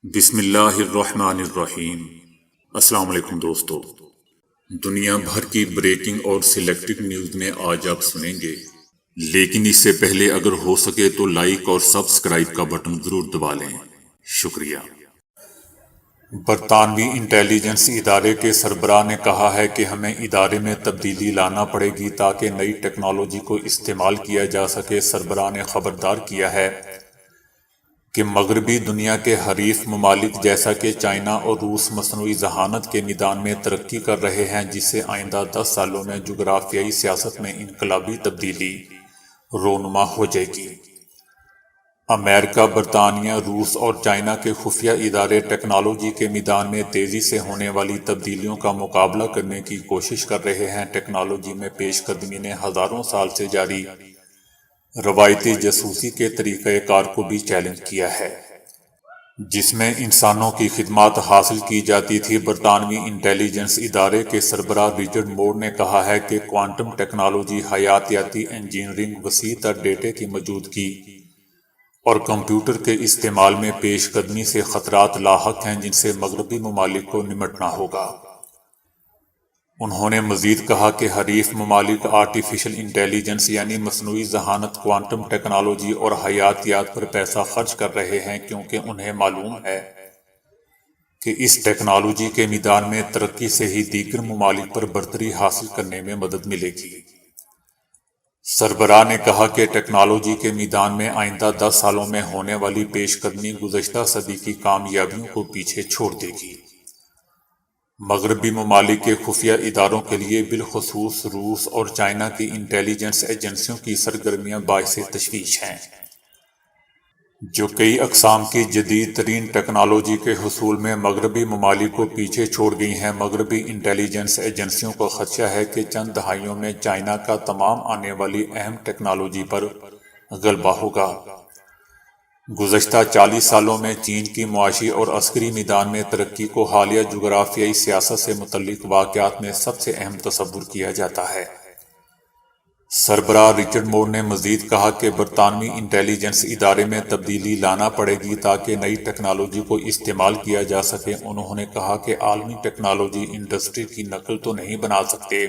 بسم اللہ الرحمن الرحیم۔ السلام علیکم دوستو، دنیا بھر کی بریکنگ اور سلیکٹڈ نیوز میں آج آپ سنیں گے، لیکن اس سے پہلے اگر ہو سکے تو لائک اور سبسکرائب کا بٹن ضرور دبا لیں۔ شکریہ۔ برطانوی انٹیلیجنس ادارے کے سربراہ نے کہا ہے کہ ہمیں ادارے میں تبدیلی لانا پڑے گی تاکہ نئی ٹیکنالوجی کو استعمال کیا جا سکے۔ سربراہ نے خبردار کیا ہے کہ مغربی دنیا کے حریف ممالک جیسا کہ چائنا اور روس مصنوعی ذہانت کے میدان میں ترقی کر رہے ہیں، جس سے آئندہ 10 سالوں میں جغرافیائی سیاست میں انقلابی تبدیلی رونما ہو جائے گی۔ امریکہ، برطانیہ، روس اور چائنا کے خفیہ ادارے ٹیکنالوجی کے میدان میں تیزی سے ہونے والی تبدیلیوں کا مقابلہ کرنے کی کوشش کر رہے ہیں۔ ٹیکنالوجی میں پیش قدمی نے ہزاروں سال سے جاری روایتی جاسوسی کے طریقہ کار کو بھی چیلنج کیا ہے، جس میں انسانوں کی خدمات حاصل کی جاتی تھی۔ برطانوی انٹیلیجنس ادارے کے سربراہ رچرڈ مور نے کہا ہے کہ کوانٹم ٹیکنالوجی، حیاتیاتی انجینئرنگ، وسیع تر ڈیٹا کی موجودگی اور کمپیوٹر کے استعمال میں پیش قدمی سے خطرات لاحق ہیں جن سے مغربی ممالک کو نمٹنا ہوگا۔ انہوں نے مزید کہا کہ حریف ممالک آرٹیفیشل انٹیلیجنس یعنی مصنوعی ذہانت، کوانٹم ٹیکنالوجی اور حیاتیات پر پیسہ خرچ کر رہے ہیں کیونکہ انہیں معلوم ہے کہ اس ٹیکنالوجی کے میدان میں ترقی سے ہی دیگر ممالک پر برتری حاصل کرنے میں مدد ملے گی۔ سربراہ نے کہا کہ ٹیکنالوجی کے میدان میں آئندہ 10 سالوں میں ہونے والی پیش قدمی گزشتہ صدی کی کامیابیوں کو پیچھے چھوڑ دے گی۔ مغربی ممالک کے خفیہ اداروں کے لیے، بالخصوص روس اور چائنا کی انٹیلیجنس ایجنسیوں کی سرگرمیاں باعث تشویش ہیں، جو کئی اقسام کی جدید ترین ٹیکنالوجی کے حصول میں مغربی ممالک کو پیچھے چھوڑ گئی ہیں۔ مغربی انٹیلیجنس ایجنسیوں کو خدشہ ہے کہ چند دہائیوں میں چائنا کا تمام آنے والی اہم ٹیکنالوجی پر غلبہ ہوگا۔ گزشتہ 40 سالوں میں چین کی معاشی اور عسکری میدان میں ترقی کو حالیہ جغرافیائی سیاست سے متعلق واقعات میں سب سے اہم تصور کیا جاتا ہے۔ سربراہ رچرڈ مور نے مزید کہا کہ برطانوی انٹیلیجنس ادارے میں تبدیلی لانا پڑے گی تاکہ نئی ٹیکنالوجی کو استعمال کیا جا سکے۔ انہوں نے کہا کہ عالمی ٹیکنالوجی انڈسٹری کی نقل تو نہیں بنا سکتے،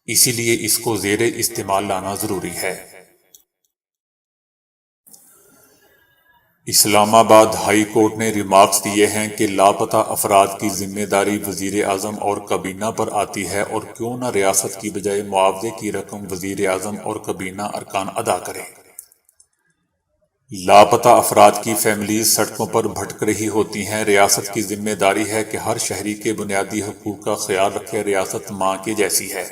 اسی لیے اس کو زیر استعمال لانا ضروری ہے۔ اسلام آباد ہائی کورٹ نے ریمارکس دیے ہیں کہ لاپتہ افراد کی ذمہ داری وزیر اعظم اور کابینہ پر آتی ہے، اور کیوں نہ ریاست کی بجائے معاوضے کی رقم وزیر اعظم اور کابینہ ارکان ادا کریں۔ لاپتہ افراد کی فیملیز سڑکوں پر بھٹک رہی ہوتی ہیں۔ ریاست کی ذمہ داری ہے کہ ہر شہری کے بنیادی حقوق کا خیال رکھے۔ ریاست ماں کی جیسی ہے،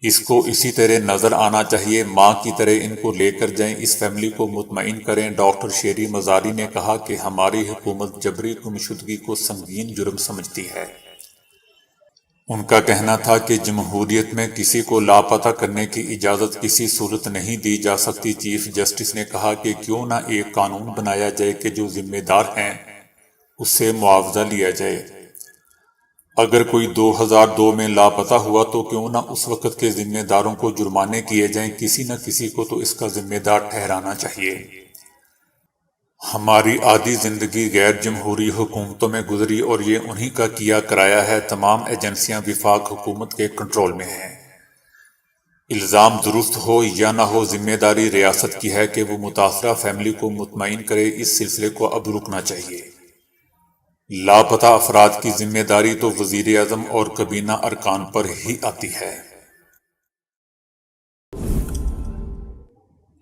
اس کو اسی طرح نظر آنا چاہیے، ماں کی طرح ان کو لے کر جائیں، اس فیملی کو مطمئن کریں۔ ڈاکٹر شیری مزاری نے کہا کہ ہماری حکومت جبری گمشدگی کو سنگین جرم سمجھتی ہے۔ ان کا کہنا تھا کہ جمہوریت میں کسی کو لاپتہ کرنے کی اجازت کسی صورت نہیں دی جا سکتی۔ چیف جسٹس نے کہا کہ کیوں نہ ایک قانون بنایا جائے کہ جو ذمہ دار ہیں اس سے معاوضہ لیا جائے۔ اگر کوئی 2002 میں لاپتہ ہوا تو کیوں نہ اس وقت کے ذمہ داروں کو جرمانے کیے جائیں، کسی نہ کسی کو تو اس کا ذمہ دار ٹھہرانا چاہیے۔ ہماری آدھی زندگی غیر جمہوری حکومتوں میں گزری اور یہ انہی کا کیا کرایا ہے۔ تمام ایجنسیاں وفاق حکومت کے کنٹرول میں ہیں۔ الزام درست ہو یا نہ ہو، ذمہ داری ریاست کی ہے کہ وہ متاثرہ فیملی کو مطمئن کرے۔ اس سلسلے کو اب رکنا چاہیے۔ لاپتہ افراد کی ذمہ داری تو وزیر اعظم اور کابینہ ارکان پر ہی آتی ہے۔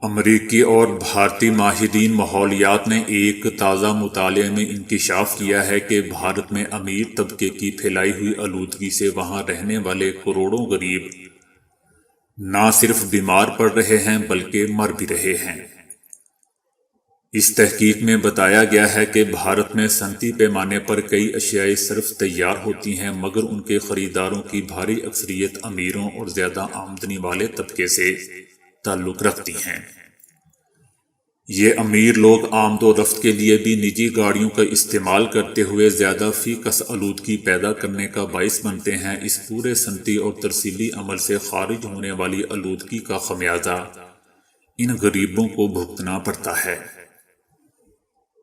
امریکی اور بھارتی ماہرین ماحولیات نے ایک تازہ مطالعے میں انکشاف کیا ہے کہ بھارت میں امیر طبقے کی پھیلائی ہوئی آلودگی سے وہاں رہنے والے کروڑوں غریب نہ صرف بیمار پڑ رہے ہیں بلکہ مر بھی رہے ہیں۔ اس تحقیق میں بتایا گیا ہے کہ بھارت میں صنعتی پیمانے پر کئی اشیاء صرف تیار ہوتی ہیں، مگر ان کے خریداروں کی بھاری اکثریت امیروں اور زیادہ آمدنی والے طبقے سے تعلق رکھتی ہیں۔ یہ امیر لوگ آمد و رفت کے لیے بھی نجی گاڑیوں کا استعمال کرتے ہوئے زیادہ فی کس آلودگی پیدا کرنے کا باعث بنتے ہیں۔ اس پورے صنعتی اور ترسیلی عمل سے خارج ہونے والی آلودگی کا خمیازہ ان غریبوں کو بھگتنا پڑتا ہے۔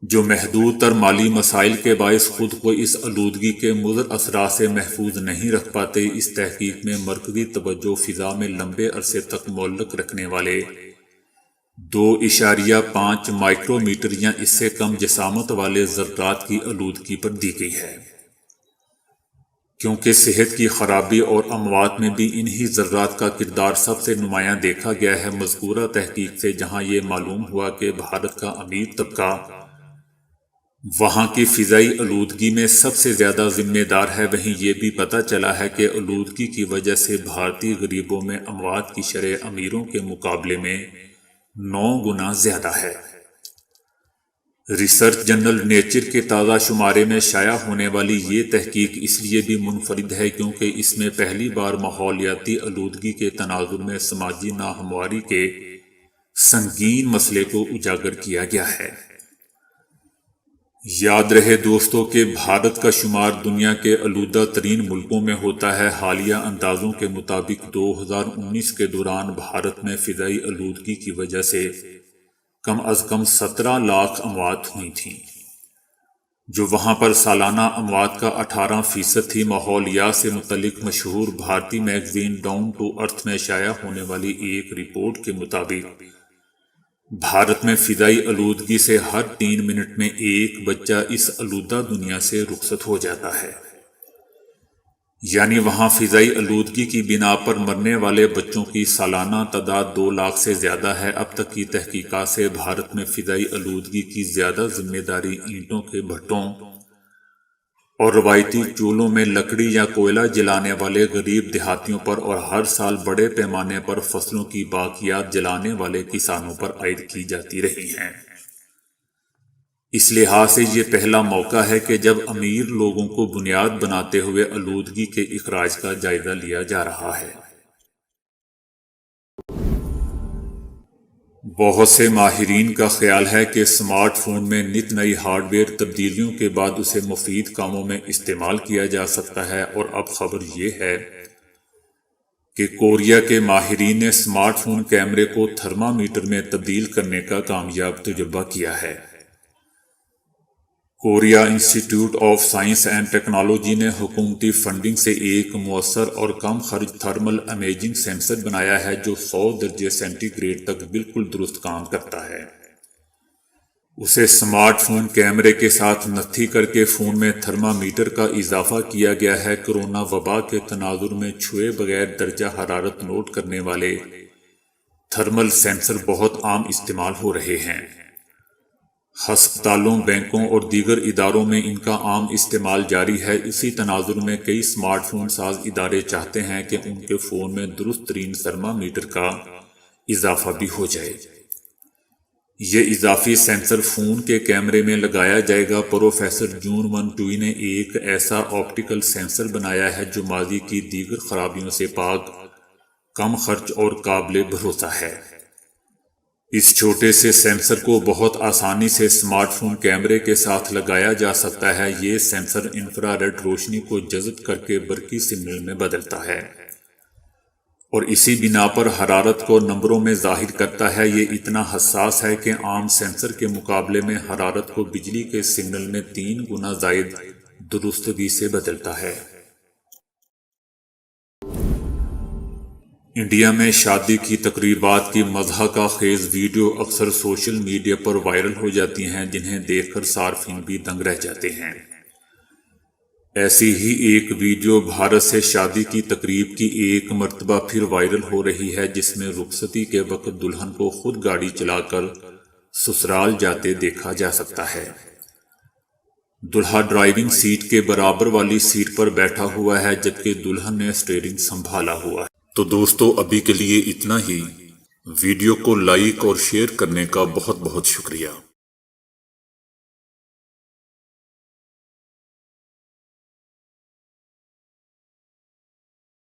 جو محدود تر مالی مسائل کے باعث خود کو اس آلودگی کے مضر اثرات سے محفوظ نہیں رکھ پاتے، اس تحقیق میں مرکزی توجہ فضا میں لمبے عرصے تک معلق رکھنے والے 2.5 مائکرو میٹر یا اس سے کم جسامت والے ذرات کی آلودگی پر دی گئی ہے، کیونکہ صحت کی خرابی اور اموات میں بھی انہی ذرات کا کردار سب سے نمایاں دیکھا گیا ہے۔ مذکورہ تحقیق سے جہاں یہ معلوم ہوا کہ بھارت کا امیر طبقہ وہاں کی فضائی آلودگی میں سب سے زیادہ ذمہ دار ہے، وہیں یہ بھی پتہ چلا ہے کہ آلودگی کی وجہ سے بھارتی غریبوں میں اموات کی شرح امیروں کے مقابلے میں 9 گنا زیادہ ہے۔ ریسرچ جرنل نیچر کے تازہ شمارے میں شائع ہونے والی یہ تحقیق اس لیے بھی منفرد ہے کیونکہ اس میں پہلی بار ماحولیاتی آلودگی کے تناظر میں سماجی ناہمواری کے سنگین مسئلے کو اجاگر کیا گیا ہے۔ یاد رہے دوستو کہ بھارت کا شمار دنیا کے آلودہ ترین ملکوں میں ہوتا ہے۔ حالیہ اندازوں کے مطابق 2019 کے دوران بھارت میں فضائی آلودگی کی وجہ سے کم از کم 17 لاکھ اموات ہوئی تھیں، جو وہاں پر سالانہ اموات کا 18% تھی۔ ماحولیات سے متعلق مشہور بھارتی میگزین ڈاؤن ٹو ارتھ میں شائع ہونے والی ایک رپورٹ کے مطابق بھارت میں فضائی آلودگی سے ہر 3 منٹ میں ایک بچہ اس آلودہ دنیا سے رخصت ہو جاتا ہے، یعنی وہاں فضائی آلودگی کی بنا پر مرنے والے بچوں کی سالانہ تعداد 2 لاکھ سے زیادہ ہے۔ اب تک کی تحقیقات سے بھارت میں فضائی آلودگی کی زیادہ ذمہ داری اینٹوں کے بھٹوں اور روایتی چولہوں میں لکڑی یا کوئلہ جلانے والے غریب دیہاتیوں پر اور ہر سال بڑے پیمانے پر فصلوں کی باقیات جلانے والے کسانوں پر عائد کی جاتی رہی ہیں۔ اس لحاظ سے یہ پہلا موقع ہے کہ جب امیر لوگوں کو بنیاد بناتے ہوئے آلودگی کے اخراج کا جائزہ لیا جا رہا ہے۔ بہت سے ماہرین کا خیال ہے کہ اسمارٹ فون میں نت نئی ہارڈ ویئر تبدیلیوں کے بعد اسے مفید کاموں میں استعمال کیا جا سکتا ہے، اور اب خبر یہ ہے کہ کوریا کے ماہرین نے اسمارٹ فون کیمرے کو تھرمامیٹر میں تبدیل کرنے کا کامیاب تجربہ کیا ہے۔ کوریا انسٹی ٹیوٹ آف سائنس اینڈ ٹیکنالوجی نے حکومتی فنڈنگ سے ایک مؤثر اور کم خرچ تھرمل امیجنگ سینسر بنایا ہے جو 100 درجے سینٹی گریڈ تک بالکل درست کام کرتا ہے۔ اسے اسمارٹ فون کیمرے کے ساتھ نتھی کر کے فون میں تھرمامیٹر کا اضافہ کیا گیا ہے۔ کرونا وبا کے تناظر میں چھوئے بغیر درجہ حرارت نوٹ کرنے والے تھرمل سینسر بہت عام استعمال ہو رہے ہیں۔ ہسپتالوں، بینکوں اور دیگر اداروں میں ان کا عام استعمال جاری ہے۔ اسی تناظر میں کئی اسمارٹ فون ساز ادارے چاہتے ہیں کہ ان کے فون میں درست ترین تھرمامیٹر کا اضافہ بھی ہو جائے۔ یہ اضافی سینسر فون کے کیمرے میں لگایا جائے گا۔ پروفیسر جون ون ٹوئی نے ایک ایسا آپٹیکل سینسر بنایا ہے جو ماضی کی دیگر خرابیوں سے پاک، کم خرچ اور قابل بھروسہ ہے۔ اس چھوٹے سے سینسر کو بہت آسانی سے اسمارٹ فون کیمرے کے ساتھ لگایا جا سکتا ہے۔ یہ سینسر انفراریڈ روشنی کو جذب کر کے برقی سگنل میں بدلتا ہے اور اسی بنا پر حرارت کو نمبروں میں ظاہر کرتا ہے۔ یہ اتنا حساس ہے کہ عام سینسر کے مقابلے میں حرارت کو بجلی کے سگنل میں 3 گنا زائد درستگی سے بدلتا ہے۔ انڈیا میں شادی کی تقریبات کی مزاح کا خیز ویڈیو اکثر سوشل میڈیا پر وائرل ہو جاتی ہیں، جنہیں دیکھ کر صارفین بھی دنگ رہ جاتے ہیں۔ ایسی ہی ایک ویڈیو بھارت سے شادی کی تقریب کی ایک مرتبہ پھر وائرل ہو رہی ہے، جس میں رخصتی کے وقت دلہن کو خود گاڑی چلا کر سسرال جاتے دیکھا جا سکتا ہے۔ دلہا ڈرائیونگ سیٹ کے برابر والی سیٹ پر بیٹھا ہوا ہے، جبکہ دلہن نے اسٹیئرنگ سنبھالا ہوا ہے۔ تو دوستو ابھی کے لیے اتنا ہی۔ ویڈیو کو لائک اور شیئر کرنے کا بہت بہت شکریہ۔